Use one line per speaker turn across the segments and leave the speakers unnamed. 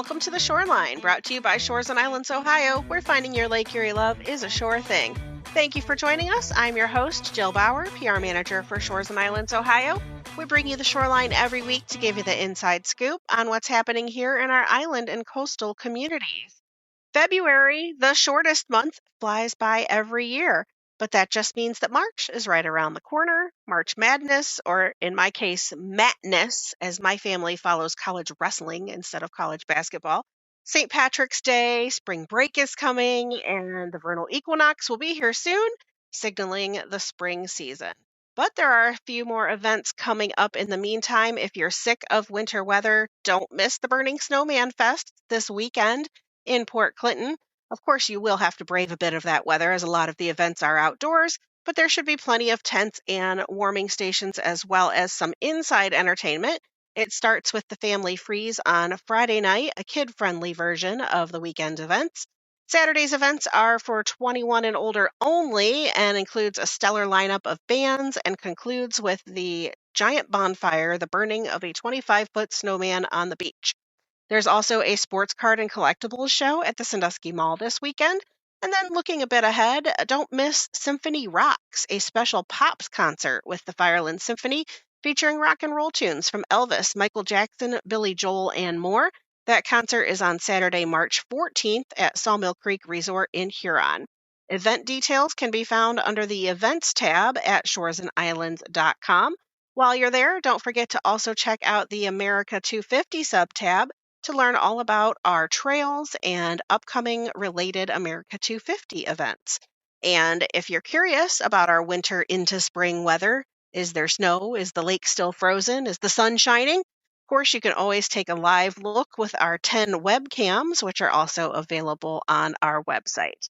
welcome to The Shoreline, brought to you by Shores and Islands, Ohio, where finding your Lake Erie love is a sure thing. Thank you for joining us. I'm your host, Jill Bauer, PR Manager for Shores and Islands, Ohio. We bring you The Shoreline every week to give you the inside scoop on what's happening here in our island and coastal communities. February, the shortest month, flies by every year, but that just means that March is right around the corner. March Madness, or in my case, Matness, as my family follows college wrestling instead of college basketball. St. Patrick's Day, spring break is coming, and the vernal equinox will be here soon, signaling the spring season. But there are a few more events coming up in the meantime. If you're sick of winter weather, don't miss the Burning Snowman Fest this weekend in Port Clinton. Of course, you will have to brave a bit of that weather, as a lot of the events are outdoors, but there should be plenty of tents and warming stations, as well as some inside entertainment. It starts with the Family Freeze on Friday night, a kid-friendly version of the weekend events. Saturday's events are for 21 and older only and includes a stellar lineup of bands and concludes with the giant bonfire, the burning of a 25-foot snowman on the beach. There's also a sports card and collectibles show at the Sandusky Mall this weekend. And then looking a bit ahead, don't miss Symphony Rocks, a special Pops concert with the Fireland Symphony featuring rock and roll tunes from Elvis, Michael Jackson, Billy Joel, and more. That concert is on Saturday, March 14th at Sawmill Creek Resort in Huron. Event details can be found under the Events tab at shoresandislands.com. While you're there, don't forget to also check out the America 250 sub-tab to learn all about our trails and upcoming related America 250 events. And if you're curious about our winter into spring weather, is there snow? Is the lake still frozen? Is the sun shining? Of course, you can always take a live look with our 10 webcams, which are also available on our website.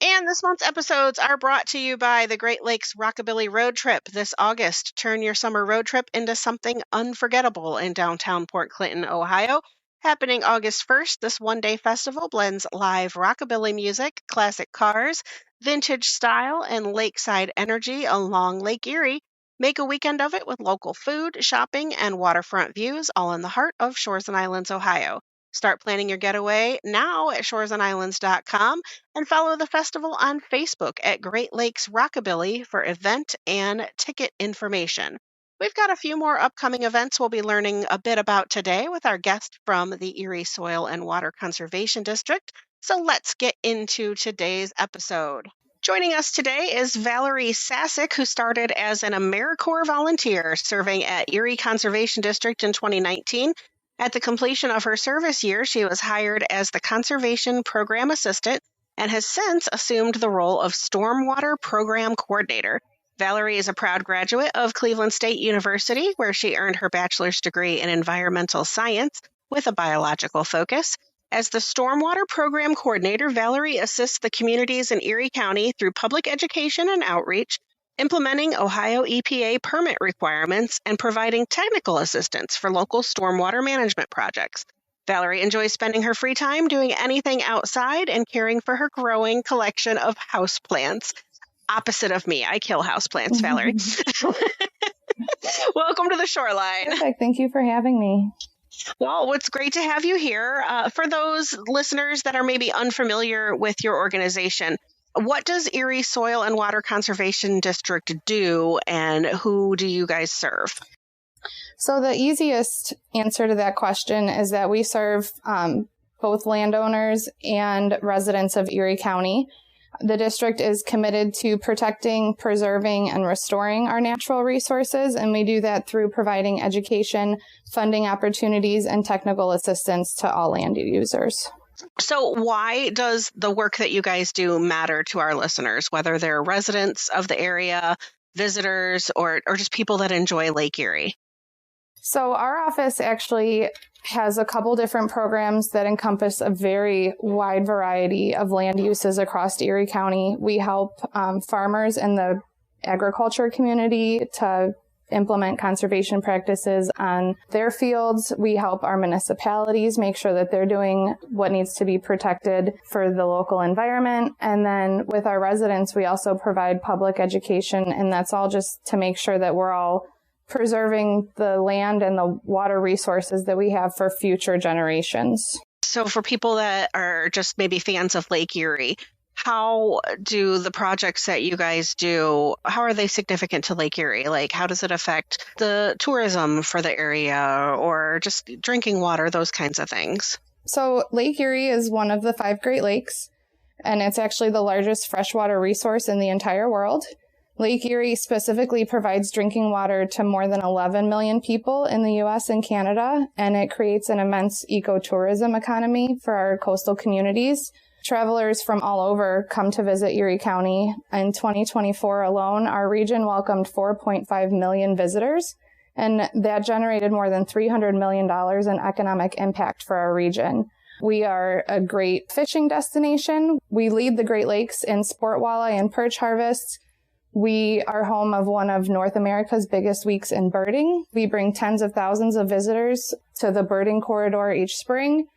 And this month's episodes are brought to you by the Great Lakes Rockabilly Road Trip this August. Turn your summer road trip into something unforgettable in downtown Port Clinton, Ohio. Happening August 1st, this one-day festival blends live rockabilly music, classic cars, vintage style, and lakeside energy along Lake Erie. Make a weekend of it with local food, shopping, and waterfront views, all in the heart of Shores and Islands, Ohio. Start planning your getaway now at shoresandislands.com and follow the festival on Facebook at Great Lakes Rockabilly for event and ticket information. We've got a few more upcoming events we'll be learning a bit about today with our guest from the Erie Soil and Water Conservation District. So let's get into today's episode. Joining us today is Valerie Sasick, who started as an AmeriCorps volunteer serving at Erie Conservation District in 2019. At the completion of her service year, she was hired as the Conservation Program Assistant and has since assumed the role of Stormwater Program Coordinator. Valerie is a proud graduate of Cleveland State University, where she earned her bachelor's degree in environmental science with a biological focus. As the Stormwater Program Coordinator, Valerie assists the communities in Erie County through public education and outreach, implementing Ohio EPA permit requirements, and providing technical assistance for local stormwater management projects. Valerie enjoys spending her free time doing anything outside and caring for her growing collection of houseplants. Opposite of me, I kill houseplants, Valerie. Welcome to the Shoreline.
Perfect. Thank you for having me.
Well, it's great to have you here. For those listeners that are maybe unfamiliar with your organization, what does Erie Soil and Water Conservation District do, and who do you guys serve?
So the easiest answer to that question is that we serve both landowners and residents of Erie County. The district is committed to protecting, preserving, and restoring our natural resources, and we do that through providing education, funding opportunities, and technical assistance to all land users.
So why does the work that you guys do matter to our listeners, whether they're residents of the area, visitors, or just people that enjoy Lake Erie?
So our office actually has a couple different programs that encompass a very wide variety of land uses across Erie County. We help farmers in the agriculture community to implement conservation practices on their fields. We help our municipalities make sure that they're doing what needs to be protected for the local environment. And then with our residents, we also provide public education, and that's all just to make sure that we're all preserving the land and the water resources that we have for future generations.
So for people that are just maybe fans of Lake Erie, how do the projects that you guys do, how are they significant to Lake Erie? Like, how does it affect the tourism for the area or just drinking water, those kinds of things?
So Lake Erie is one of the 5 Great Lakes, and it's actually the largest freshwater resource in the entire world. Lake Erie specifically provides drinking water to more than 11 million people in the U.S. and Canada, and it creates an immense ecotourism economy for our coastal communities. Travelers from all over come to visit Erie County. In 2024 alone, our region welcomed 4.5 million visitors, and that generated more than $300 million in economic impact for our region. We are a great fishing destination. We lead the Great Lakes in sport walleye and perch harvests. We are home of one of North America's biggest weeks in birding. We bring tens of thousands of visitors to the birding corridor each spring.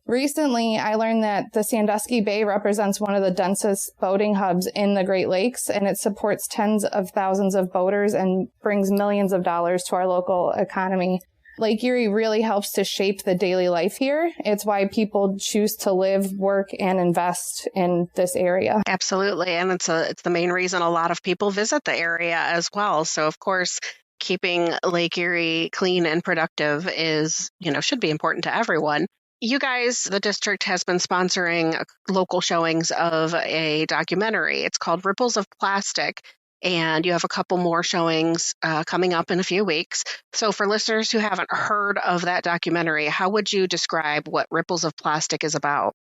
Recently, I learned that the Sandusky Bay represents one of the densest boating hubs in the Great Lakes, and it supports tens of thousands of boaters and brings millions of dollars to our local economy. Lake Erie really helps to shape the daily life here. It's why people choose to live, work, and invest in this area.
Absolutely. And it's the main reason a lot of people visit the area as well. So, of course, keeping Lake Erie clean and productive should be important to everyone. You guys, the district has been sponsoring local showings of a documentary. It's called Ripples of Plastic. And you have a couple more showings coming up in a few weeks. So for listeners who haven't heard of that documentary, how would you describe what Ripples of Plastic is about?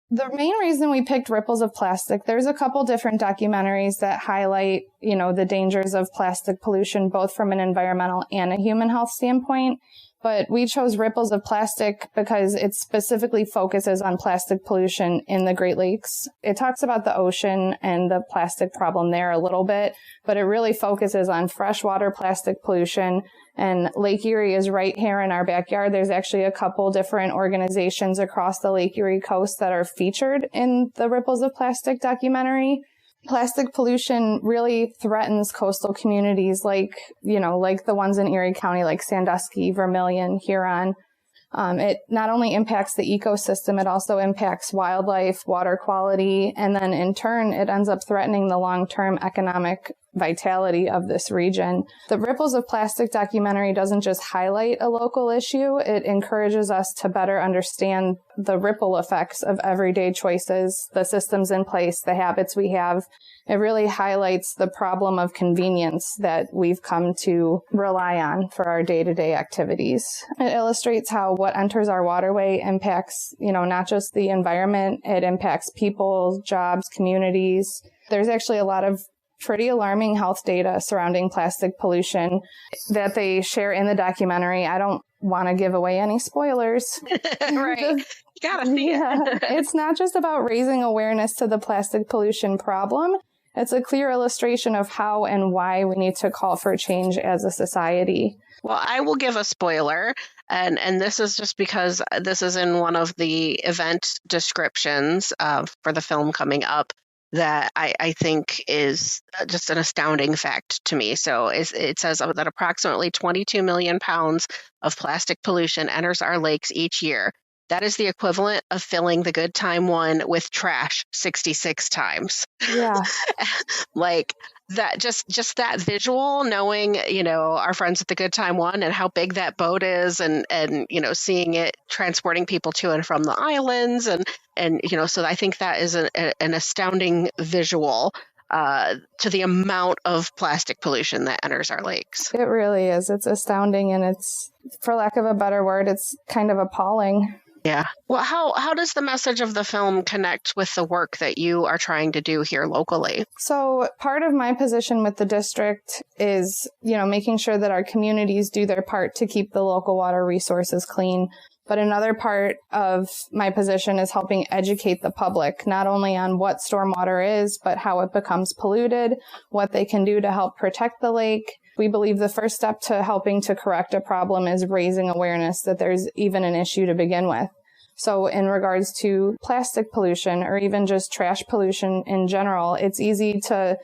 The main reason we picked Ripples of Plastic, there's a couple different documentaries that highlight, the dangers of plastic pollution, both from an environmental and a human health standpoint. But we chose Ripples of Plastic because it specifically focuses on plastic pollution in the Great Lakes. It talks about the ocean and the plastic problem there a little bit, but it really focuses on freshwater plastic pollution. And Lake Erie is right here in our backyard. There's actually a couple different organizations across the Lake Erie coast that are featured in the Ripples of Plastic documentary. Plastic pollution really threatens coastal communities like the ones in Erie County, like Sandusky, Vermilion, Huron. It not only impacts the ecosystem, it also impacts wildlife, water quality, and then in turn, it ends up threatening the long-term economic vitality of this region. The Ripples of Plastic documentary doesn't just highlight a local issue, it encourages us to better understand the ripple effects of everyday choices, the systems in place, the habits we have. It really highlights the problem of convenience that we've come to rely on for our day-to-day activities. It illustrates how what enters our waterway impacts, not just the environment, it impacts people, jobs, communities. There's actually a lot of pretty alarming health data surrounding plastic pollution that they share in the documentary. I don't want to give away any spoilers.
Right. You gotta see it.
It's not just about raising awareness to the plastic pollution problem. It's a clear illustration of how and why we need to call for change as a society.
Well, I will give a spoiler, and this is just because this is in one of the event descriptions for the film coming up that I think is just an astounding fact to me. So it says that approximately 22 million pounds of plastic pollution enters our lakes each year. That is the equivalent of filling the Good Time One with trash 66 times.
Yeah.
Like that, just that visual, knowing, our friends at the Good Time One and how big that boat is and seeing it transporting people to and from the islands. And so I think that is an astounding visual to the amount of plastic pollution that enters our lakes.
It really is. It's astounding. And it's, for lack of a better word, it's kind of appalling.
Yeah. Well, how does the message of the film connect with the work that you are trying to do here locally?
So part of my position with the district is, making sure that our communities do their part to keep the local water resources clean. But another part of my position is helping educate the public, not only on what stormwater is, but how it becomes polluted, what they can do to help protect the lake. We believe the first step to helping to correct a problem is raising awareness that there's even an issue to begin with. So in regards to plastic pollution or even just trash pollution in general, it's easy to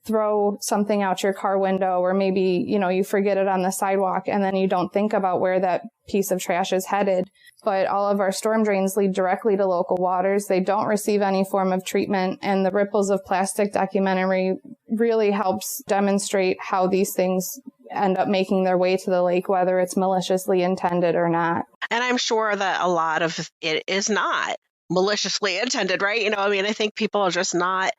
throw something out your car window, or maybe, you forget it on the sidewalk and then you don't think about where that piece of trash is headed. But all of our storm drains lead directly to local waters. They don't receive any form of treatment. And the Ripples of Plastic documentary really helps demonstrate how these things end up making their way to the lake, whether it's maliciously intended or not.
And I'm sure that a lot of it is not maliciously intended, right? I think people are just not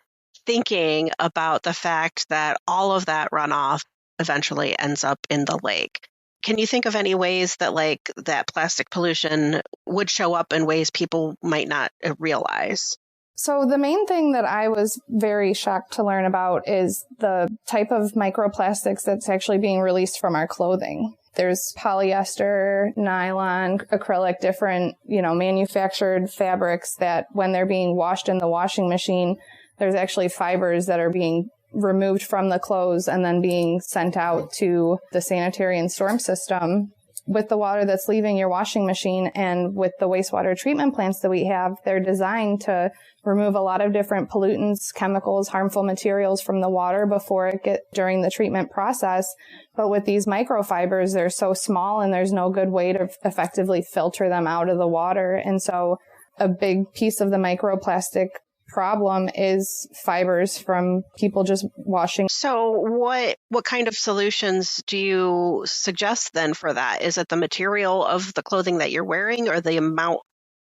thinking about the fact that all of that runoff eventually ends up in the lake. Can you think of any ways that that plastic pollution would show up in ways people might not realize?
So the main thing that I was very shocked to learn about is the type of microplastics that's actually being released from our clothing. There's polyester, nylon, acrylic, different, manufactured fabrics that when they're being washed in the washing machine, there's actually fibers that are being removed from the clothes and then being sent out to the sanitary and storm system. With the water that's leaving your washing machine and with the wastewater treatment plants that we have, they're designed to remove a lot of different pollutants, chemicals, harmful materials from the water before it get during the treatment process. But with these microfibers, they're so small and there's no good way to effectively filter them out of the water. And so a big piece of the microplastic problem is fibers from people just washing.
So what kind of solutions do you suggest then for that? Is it the material of the clothing that you're wearing, or the amount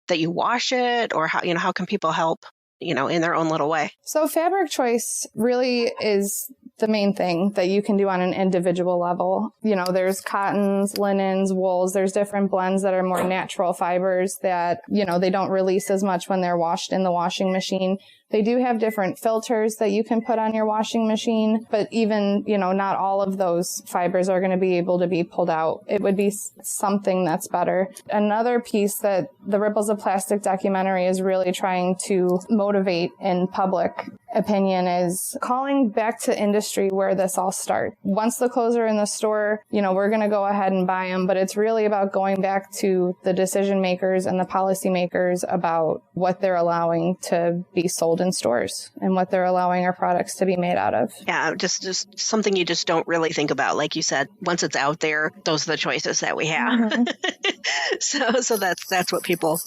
that you wash it, or how can people help, in their own little way?
So fabric choice really is the main thing that you can do on an individual level. There's cottons, linens, wools. There's different blends that are more natural fibers that, they don't release as much when they're washed in the washing machine. They do have different filters that you can put on your washing machine, but even, not all of those fibers are going to be able to be pulled out. It would be something that's better. Another piece that the Ripples of Plastic documentary is really trying to motivate in public opinion is calling back to industry where this all starts. Once the clothes are in the store, we're going to go ahead and buy them, but it's really about going back to the decision makers and the policy makers about what they're allowing to be sold in stores and what they're allowing our products to be made out of.
Yeah, just something you just don't really think about. Like you said, once it's out there, those are the choices that we have. Mm-hmm. So that's what people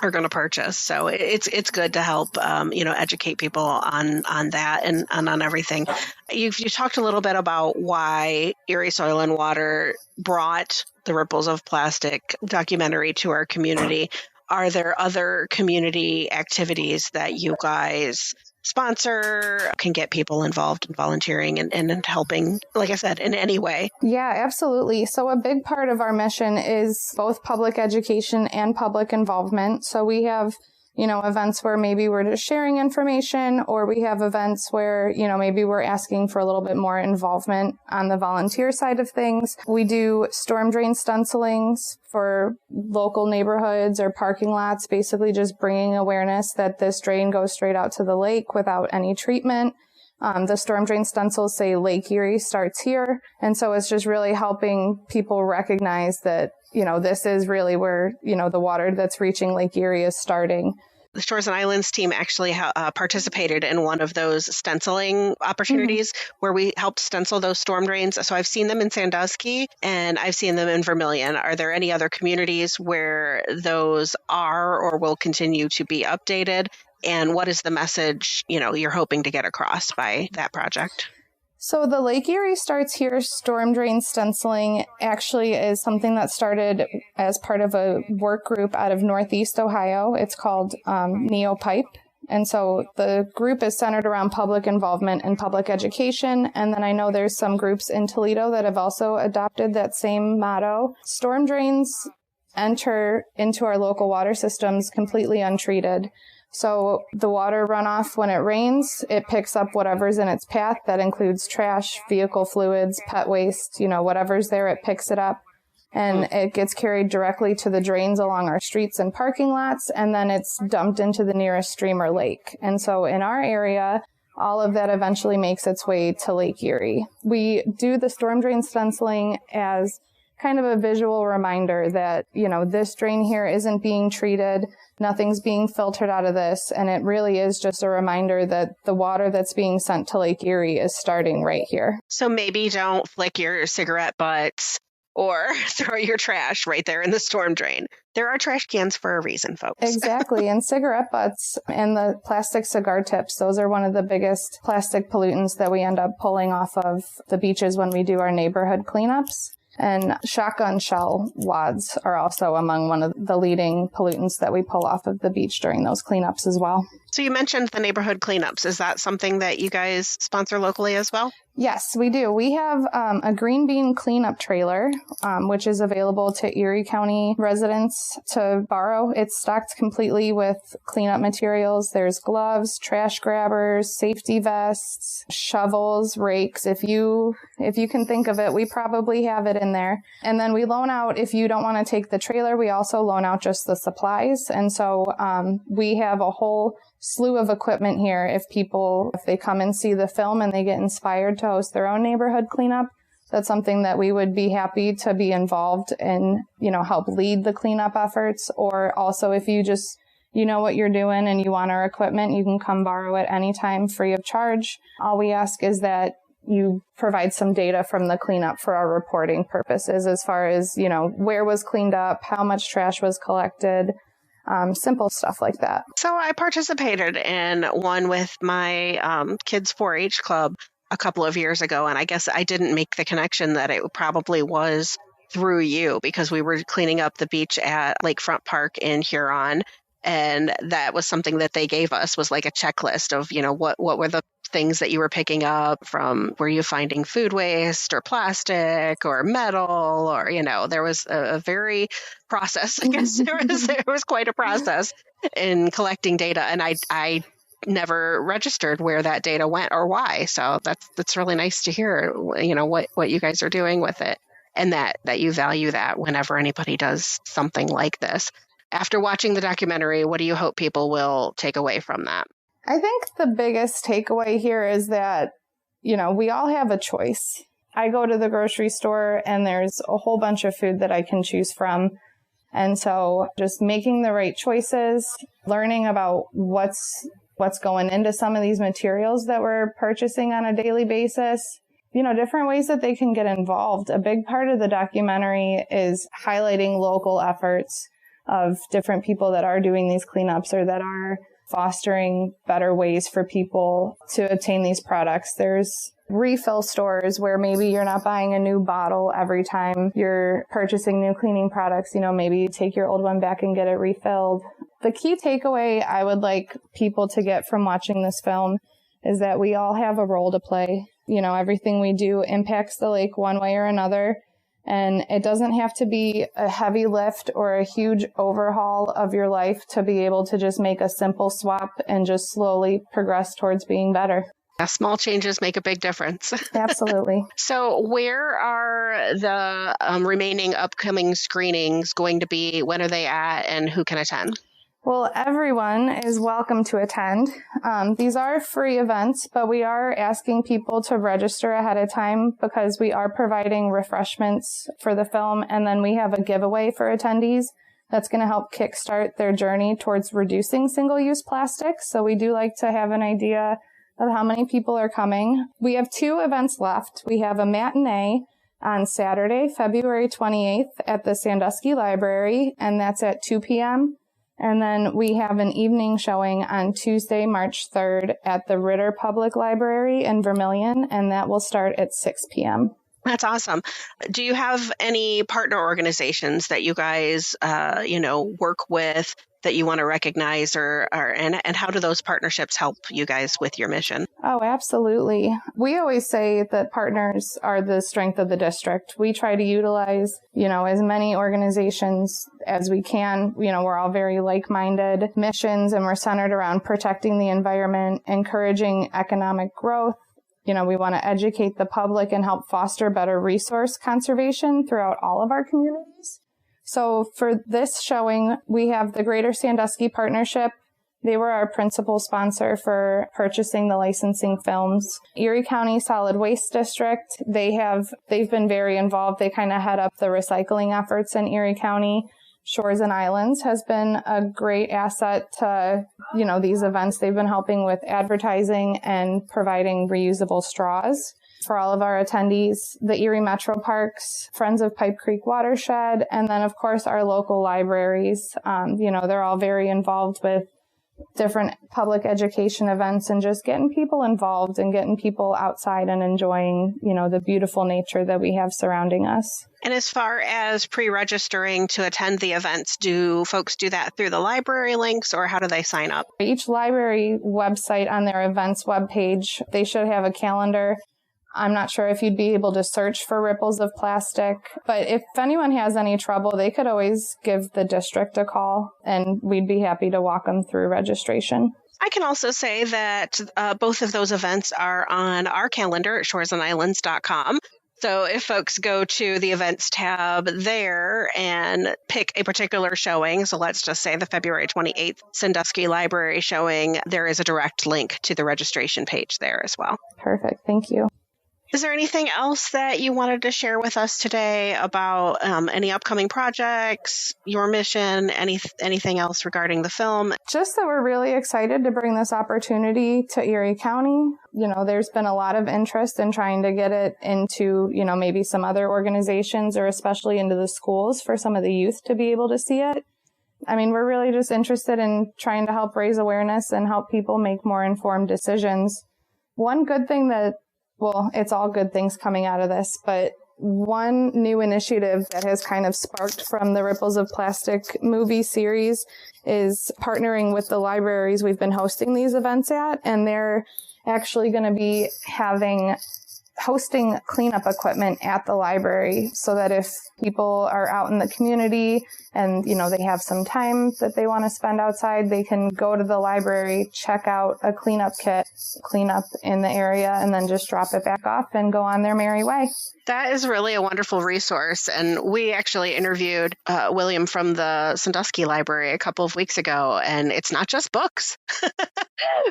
are going to purchase. So it's good to help, educate people on that and on everything. You talked a little bit about why Erie Soil and Water brought the Ripples of Plastic documentary to our community. Are there other community activities that you guys sponsor, can get people involved in volunteering and helping, like I said, in any way?
Yeah, absolutely. So a big part of our mission is both public education and public involvement. So we have, events where maybe we're just sharing information, or we have events where, maybe we're asking for a little bit more involvement on the volunteer side of things. We do storm drain stencilings for local neighborhoods or parking lots, basically just bringing awareness that this drain goes straight out to the lake without any treatment. The storm drain stencils say Lake Erie starts here. And so it's just really helping people recognize that, this is really where, the water that's reaching Lake Erie is starting.
The Shores and Islands team actually participated in one of those stenciling opportunities where we helped stencil those storm drains. So I've seen them in Sandusky and I've seen them in Vermilion. Are there any other communities where those are or will continue to be updated? And what is the message, you're hoping to get across by that project?
So the Lake Erie Starts Here storm drain stenciling actually is something that started as part of a work group out of Northeast Ohio. It's called NeoPipe. And so the group is centered around public involvement and public education. And then I know there's some groups in Toledo that have also adopted that same motto. Storm drains enter into our local water systems completely untreated. So the water runoff, when it rains, it picks up whatever's in its path. That includes trash, vehicle fluids, pet waste, whatever's there, it picks it up. And it gets carried directly to the drains along our streets and parking lots, and then it's dumped into the nearest stream or lake. And so in our area, all of that eventually makes its way to Lake Erie. We do the storm drain stenciling as kind of a visual reminder that, this drain here isn't being treated, nothing's being filtered out of this, and it really is just a reminder that the water that's being sent to Lake Erie is starting right here.
So maybe don't flick your cigarette butts or throw your trash right there in the storm drain. There are trash cans for a reason, folks.
Exactly. And cigarette butts and the plastic cigar tips, those are one of the biggest plastic pollutants that we end up pulling off of the beaches when we do our neighborhood cleanups. And shotgun shell wads are also among one of the leading pollutants that we pull off of the beach during those cleanups as well.
So you mentioned the neighborhood cleanups. Is that something that you guys sponsor locally as well?
Yes, we do. We have a green bean cleanup trailer, which is available to Erie County residents to borrow. It's stocked completely with cleanup materials. There's gloves, trash grabbers, safety vests, shovels, rakes. If you can think of it, we probably have it in there. And then we loan out, if you don't want to take the trailer, we also loan out just the supplies. And so we have a whole slew of equipment here. If they come and see the film and they get inspired to host their own neighborhood cleanup, that's something that we would be happy to be involved in, help lead the cleanup efforts. Or also if you just, know what you're doing and you want our equipment, you can come borrow it anytime free of charge. All we ask is that you provide some data from the cleanup for our reporting purposes as far as, where was cleaned up, how much trash was collected, simple stuff like that.
So I participated in one with my kids' 4-H club a couple of years ago, and I guess I didn't make the connection that it probably was through you because we were cleaning up the beach at Lakefront Park in Huron, and that was something that they gave us was like a checklist of, what were the things that you were picking up from, were you finding food waste or plastic or metal or, there was a very process. I guess there was quite a process in collecting data. And I never registered where that data went or why. So that's really nice to hear, what you guys are doing with it and that you value that whenever anybody does something like this. After watching the documentary, what do you hope people will take away from that?
I think the biggest takeaway here is that, we all have a choice. I go to the grocery store and there's a whole bunch of food that I can choose from. And so just making the right choices, learning about what's going into some of these materials that we're purchasing on a daily basis, different ways that they can get involved. A big part of the documentary is highlighting local efforts of different people that are doing these cleanups or that are fostering better ways for people to obtain these products. There's refill stores where maybe you're not buying a new bottle every time you're purchasing new cleaning products. Maybe you take your old one back and get it refilled. The key takeaway I would like people to get from watching this film is that we all have a role to play. Everything we do impacts the lake one way or another. And it doesn't have to be a heavy lift or a huge overhaul of your life to be able to just make a simple swap and just slowly progress towards being better.
Yeah, small changes make a big difference.
Absolutely.
So where are the remaining upcoming screenings going to be? When are they at and who can attend?
Well, everyone is welcome to attend. These are free events, but we are asking people to register ahead of time because we are providing refreshments for the film. And then we have a giveaway for attendees that's going to help kickstart their journey towards reducing single-use plastics. So we do like to have an idea of how many people are coming. We have 2 events left. We have a matinee on Saturday, February 28th at the Sandusky Library, and that's at 2 p.m. And then we have an evening showing on Tuesday, March 3rd at the Ritter Public Library in Vermilion, and that will start at 6 p.m.
That's awesome. Do you have any partner organizations that you guys, work with that you want to recognize and how do those partnerships help you guys with your mission?
Oh, absolutely. We always say that partners are the strength of the district. We try to utilize, as many organizations as we can. We're all very like-minded missions and we're centered around protecting the environment, encouraging economic growth. We want to educate the public and help foster better resource conservation throughout all of our communities. So for this showing, we have the Greater Sandusky Partnership, They were our principal sponsor for purchasing the licensing films. Erie County Solid Waste District, they've been very involved. They kind of head up the recycling efforts in Erie County. Shores and Islands has been a great asset to, these events. They've been helping with advertising and providing reusable straws for all of our attendees. The Erie Metro Parks, Friends of Pipe Creek Watershed, and then, of course, our local libraries. They're all very involved with different public education events and just getting people involved and getting people outside and enjoying, the beautiful nature that we have surrounding us.
And as far as pre-registering to attend the events, do folks do that through the library links, or how do they sign up?
Each library website on their events webpage, they should have a calendar. I'm not sure if you'd be able to search for Ripples of Plastic, but if anyone has any trouble, they could always give the district a call, and we'd be happy to walk them through registration.
I can also say that both of those events are on our calendar at shoresandislands.com. So if folks go to the events tab there and pick a particular showing, so let's just say the February 28th Sandusky Library showing, there is a direct link to the registration page there as well.
Perfect. Thank you.
Is there anything else that you wanted to share with us today about any upcoming projects, your mission, anything else regarding the film?
Just that we're really excited to bring this opportunity to Erie County. There's been a lot of interest in trying to get it into, maybe some other organizations or especially into the schools for some of the youth to be able to see it. We're really just interested in trying to help raise awareness and help people make more informed decisions. One good thing it's all good things coming out of this, but one new initiative that has kind of sparked from the Ripples of Plastic movie series is partnering with the libraries we've been hosting these events at, and they're actually going to be hosting cleanup equipment at the library so that if people are out in the community and, they have some time that they want to spend outside, they can go to the library, check out a cleanup kit, clean up in the area, and then just drop it back off and go on their merry way.
That is really a wonderful resource. And we actually interviewed William from the Sandusky Library a couple of weeks ago, and it's not just books.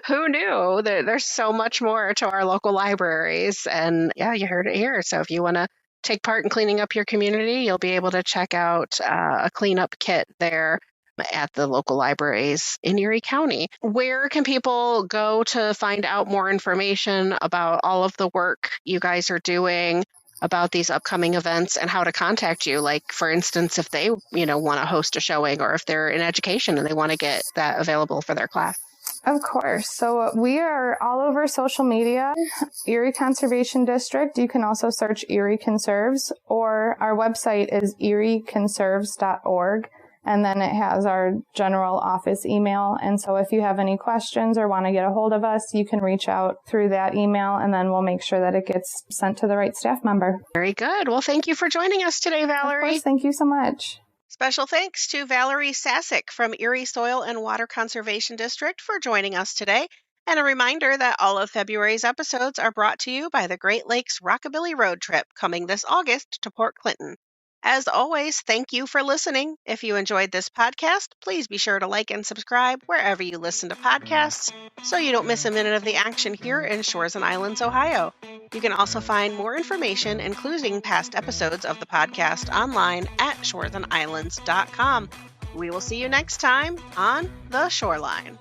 Who knew? There's so much more to our local libraries. And yeah, you heard it here. So if you want to take part in cleaning up your community, you'll be able to check out a cleanup kit there at the local libraries in Erie County. Where can people go to find out more information about all of the work you guys are doing, about these upcoming events, and how to contact you? Like, for instance, if they, want to host a showing, or if they're in education and they want to get that available for their class.
Of course. So we are all over social media. Erie Conservation District. You can also search Erie Conserves, or our website is erieconserves.org. And then it has our general office email. And so if you have any questions or want to get a hold of us, you can reach out through that email, and then we'll make sure that it gets sent to the right staff member.
Very good. Well, thank you for joining us today, Valerie.
Of course. Thank you so much.
Special thanks to Valerie Sasick from Erie Soil and Water Conservation District for joining us today. And a reminder that all of February's episodes are brought to you by the Great Lakes Rockabilly Road Trip coming this August to Port Clinton. As always, thank you for listening. If you enjoyed this podcast, please be sure to like and subscribe wherever you listen to podcasts so you don't miss a minute of the action here in Shores and Islands, Ohio. You can also find more information, including past episodes of the podcast, online at shoresandislands.com. We will see you next time on The Shoreline.